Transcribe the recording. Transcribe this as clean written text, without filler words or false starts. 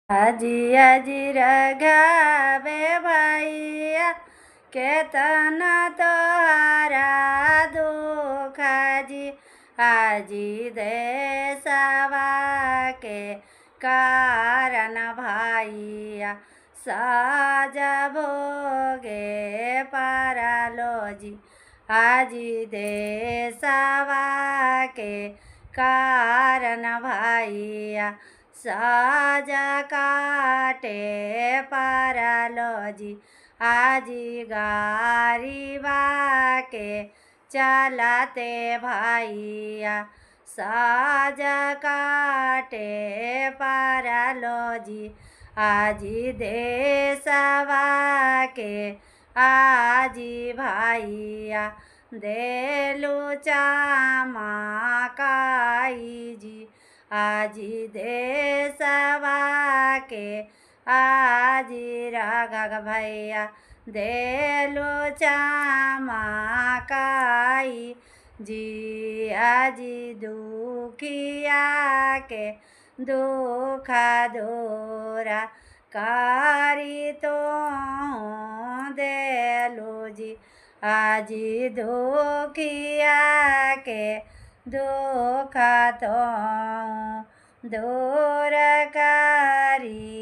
आजी आजी रगावे भैया केतन तोहरा दुख जी आजी देशवा के कारण भैया साज भोगे पारालो जी आजी देशवा के कारण भैया साज काटे पारालो जी आजी गारीबा के चलाते भैया साज काटे पारालो जी आजी देशवा के आजी भैया देलू चमकाई जी आजी देशवा के आजी राघव भैया देलू चमकाई जी आजी दुखिया के दुख दोरा कारी तो देलू जी आजी दुखिया के दुख तो दूर कारी